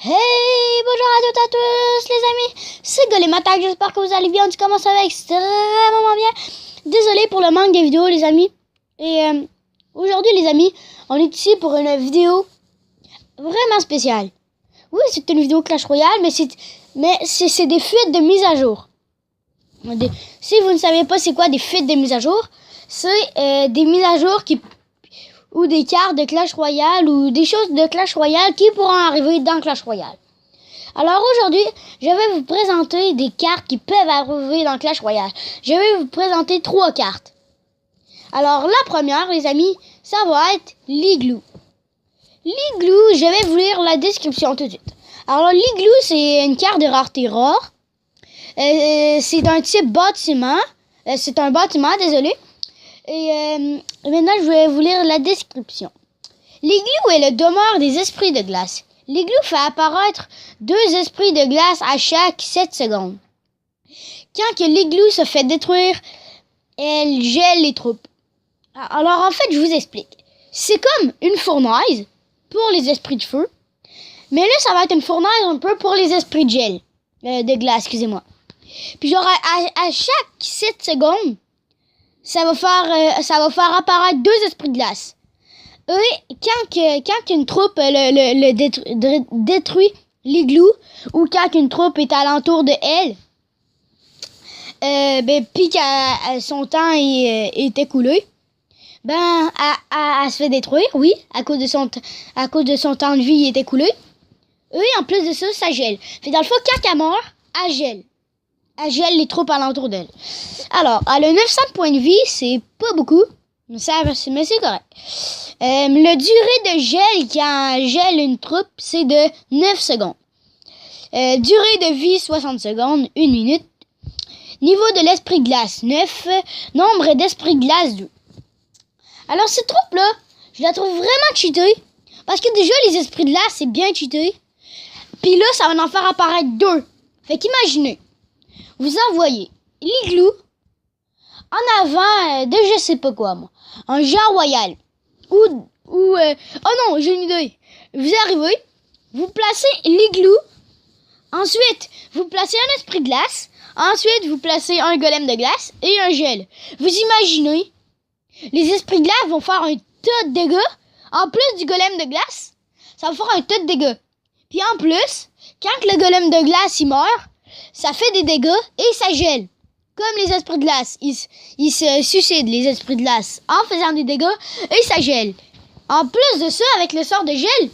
Hey, bonjour à toutes et à tous les amis, c'est Golemata, j'espère que vous allez bien, comment ça va extrêmement bien. Désolé pour le manque des vidéos les amis. Et aujourd'hui les amis, on est ici pour une vidéo vraiment spéciale. Oui, c'est une vidéo Clash Royale, mais c'est des fuites de mise à jour. Si vous ne savez pas c'est quoi des fuites de mise à jour, c'est des mises à jour ou des cartes de Clash Royale ou des choses de Clash Royale qui pourront arriver dans Clash Royale. Alors aujourd'hui, je vais vous présenter des cartes qui peuvent arriver dans Clash Royale. Je vais vous présenter 3 cartes. Alors la première, les amis, ça va être l'Igloo. L'Igloo, je vais vous lire la description tout de suite. Alors l'Igloo, c'est une carte de rareté rare. C'est d'un type bâtiment. C'est un bâtiment, désolé. Et maintenant, je vais vous lire la description. L'Igloo est le demeure des esprits de glace. L'Igloo fait apparaître 2 esprits de glace à chaque 7 secondes. Quand que l'Igloo se fait détruire, elle gèle les troupes. Alors en fait, je vous explique. C'est comme une fournaise pour les esprits de feu. Mais là, ça va être une fournaise un peu pour les esprits de gel. De glace, excusez-moi. Puis genre, à chaque 7 secondes, ça va faire apparaître 2 esprits de glace. Et quand une troupe détruit l'Igloo, ou quand une troupe est alentour de elle, puis que son temps est écoulé, elle se fait détruire, oui, à cause de son temps de vie est écoulé. Et en plus de ça, ça gèle. Fait dans le fond, quand elle meurt, elle gèle. Elle gèle les troupes alentour d'elle. Alors, elle a 900 points de vie, c'est pas beaucoup, mais c'est correct. Le durée de gel quand elle gèle une troupe, c'est de 9 secondes. Durée de vie, 60 secondes, 1 minute. Niveau de l'esprit glace, 9. Nombre d'esprits glace, 2. Alors, cette troupe-là, je la trouve vraiment cheatée. Parce que déjà, les esprits de glace, c'est bien cheaté. Puis là, ça va en faire apparaître 2. Fait qu'imaginez. Vous envoyez l'Igloo en avant de je sais pas quoi, moi. Un genre royal. Oh non, j'ai une idée. Vous arrivez, vous placez l'Igloo. Ensuite, vous placez un esprit de glace. Ensuite, vous placez un golem de glace et un gel. Vous imaginez, les esprits de glace vont faire un tas de dégâts. En plus du golem de glace, ça va faire un tas de dégâts. Puis en plus, quand le golem de glace il meurt, ça fait des dégâts et ça gèle. Comme les esprits de glace, ils se suicident, les esprits de glace, en faisant des dégâts et ça gèle. En plus de ça, avec le sort de gel,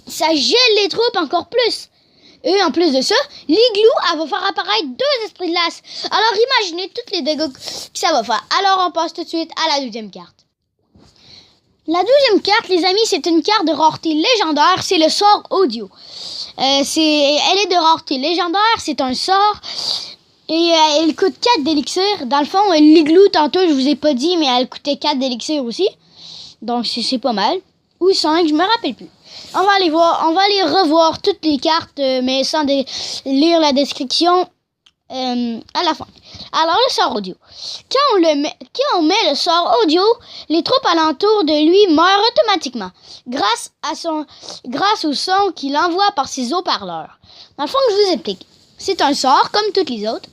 ça gèle les troupes encore plus. Et en plus de ça, l'Igloo, elle va faire apparaître 2 esprits de glace. Alors imaginez tous les dégâts que ça va faire. Alors on passe tout de suite à la deuxième carte. La deuxième carte, les amis, c'est une carte de rareté légendaire. C'est le sort audio. Elle est de rareté légendaire. C'est un sort. Et elle coûte 4 d'élixir. Dans le fond, l'Igloo, tantôt, je vous ai pas dit, mais elle coûtait 4 d'élixir aussi. Donc, c'est pas mal. Ou 5, je me rappelle plus. On va aller voir. On va aller revoir toutes les cartes, mais sans lire la description à la fin. Alors, le sort audio. Quand on met le sort audio, les troupes alentour de lui meurent automatiquement grâce au son qu'il envoie par ses haut-parleurs. Dans le fond, je vous explique. C'est un sort comme toutes les autres.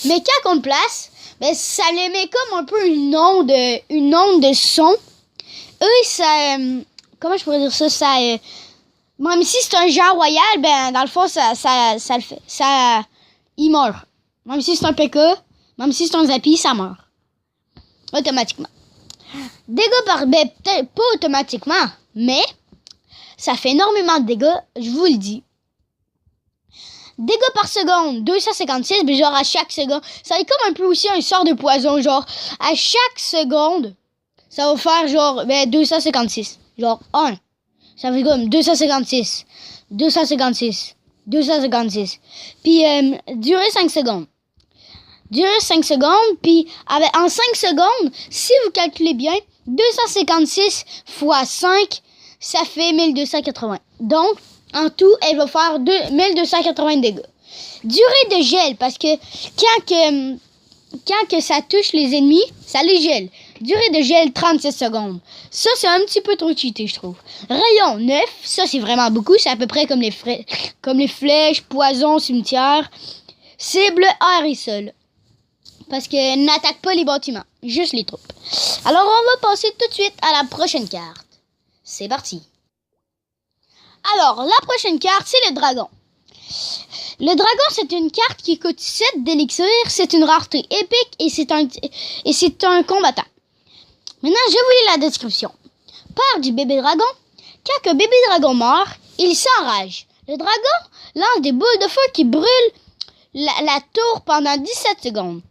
Mais quand on le place, ça l'émet comme un peu une onde de son. Et ça... comment je pourrais dire ça? Même si c'est un genre royal, dans le fond, ça le fait. Il meurt. Même si c'est un PK, même si c'est un Zappy, ça meurt. Automatiquement. Dégâts peut-être pas automatiquement, mais ça fait énormément de dégâts, je vous le dis. Dégâts par seconde, 256, mais genre à chaque seconde. Ça est comme un peu aussi un sort de poison, genre à chaque seconde, ça va faire genre 256. Genre 1. Ça fait comme 256. 256. 256. Puis durer 5 secondes. Durer 5 secondes, puis en 5 secondes, si vous calculez bien, 256 fois 5, ça fait 1280. Donc, en tout, elle va faire 1280 dégâts. Durée de gel, parce que quand que ça touche les ennemis, ça les gèle. Durée de gel 37 secondes. Ça, c'est un petit peu trop cheaté, je trouve. Rayon 9. Ça, c'est vraiment beaucoup. C'est à peu près comme les flèches, poison, cimetière. Cible, air et sol. Parce qu'elle n'attaque pas les bâtiments. Juste les troupes. Alors, on va passer tout de suite à la prochaine carte. C'est parti. Alors, la prochaine carte, c'est le dragon. Le dragon, c'est une carte qui coûte 7 d'élixir. C'est une rareté épique et c'est un combattant. Maintenant, je vous lis la description. Part du bébé dragon. Quand un bébé dragon meurt, il s'enrage. Le dragon lance des boules de feu qui brûlent la tour pendant 17 secondes.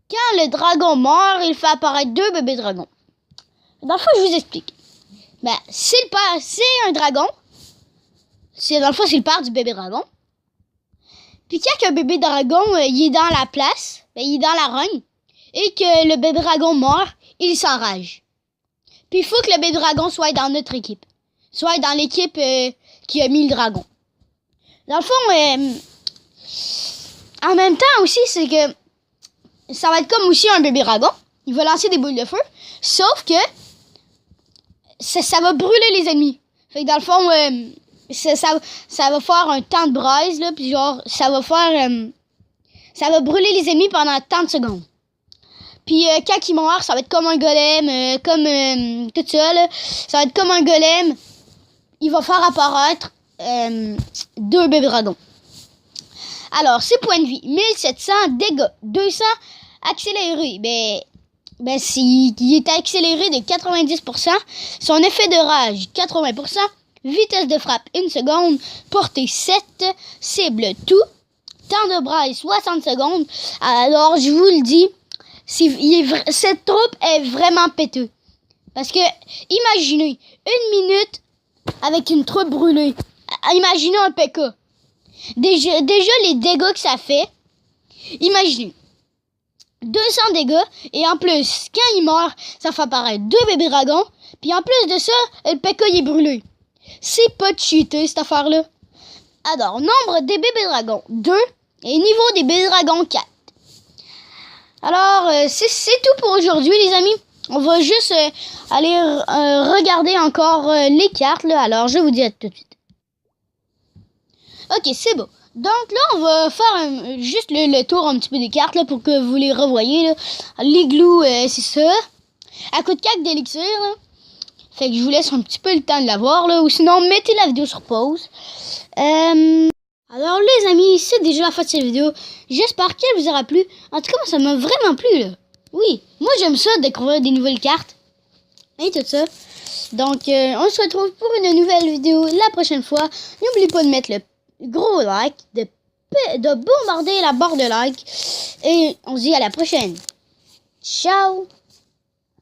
Quand le dragon meurt, il fait apparaître 2 bébés dragons. Dans le fond, je vous explique. Ben, c'est un dragon. Dans le fond, c'est le père du bébé dragon. Puis quand un bébé dragon, il est dans la place, ben, il est dans la rogne, et que le bébé dragon meurt, il s'enrage. Puis il faut que le bébé dragon soit dans notre équipe. Soit dans l'équipe qui a mis le dragon. Dans le fond, en même temps aussi, c'est que ça va être comme aussi un bébé dragon. Il va lancer des boules de feu. Sauf que ça va brûler les ennemis. Fait que dans le fond, ça va faire un temps de braise, là, puis genre, ça va brûler les ennemis pendant tant de secondes. Puis quand il meurt, ça va être comme un golem, tout ça, là. Ça va être comme un golem. Il va faire apparaître 2 bébés dragons. Alors, ses points de vie, 1700 dégâts, 200 accéléré. Ben il est accéléré de 90%. Son effet de rage, 80%. Vitesse de frappe, 1 seconde. Portée, 7. Cible, tout. Temps de braille, 60 secondes. Alors, je vous le dis, cette troupe est vraiment péteux. Parce que, imaginez, 1 minute avec une troupe brûlée. Imaginez un PK. Déjà, les dégâts que ça fait. Imaginez. 200 dégâts. Et en plus, quand il meurt, ça fait apparaître 2 bébés dragons. Puis en plus de ça, le PK il est brûlé. C'est pas cheaté, cette affaire-là. Alors, nombre des bébés dragons, 2. Et niveau des bébés dragons, 4. Alors, c'est tout pour aujourd'hui, les amis. On va juste aller regarder encore les cartes, là. Alors, je vous dis à tout de suite. Ok, c'est beau. Donc là, on va faire juste le tour un petit peu des cartes, là, pour que vous les revoyez, là. L'igloo, c'est ça. À coup de 4 d'élixir, là. Fait que je vous laisse un petit peu le temps de la voir, là. Ou sinon, mettez la vidéo sur pause. Alors, les amis, c'est déjà la fin de cette vidéo. J'espère qu'elle vous aura plu. En tout cas, moi, ça m'a vraiment plu, là. Oui, moi, j'aime ça, découvrir des nouvelles cartes. Et tout ça. Donc, on se retrouve pour une nouvelle vidéo la prochaine fois. N'oubliez pas de mettre le gros like, de bombarder la barre de like. Et on se dit à la prochaine. Ciao!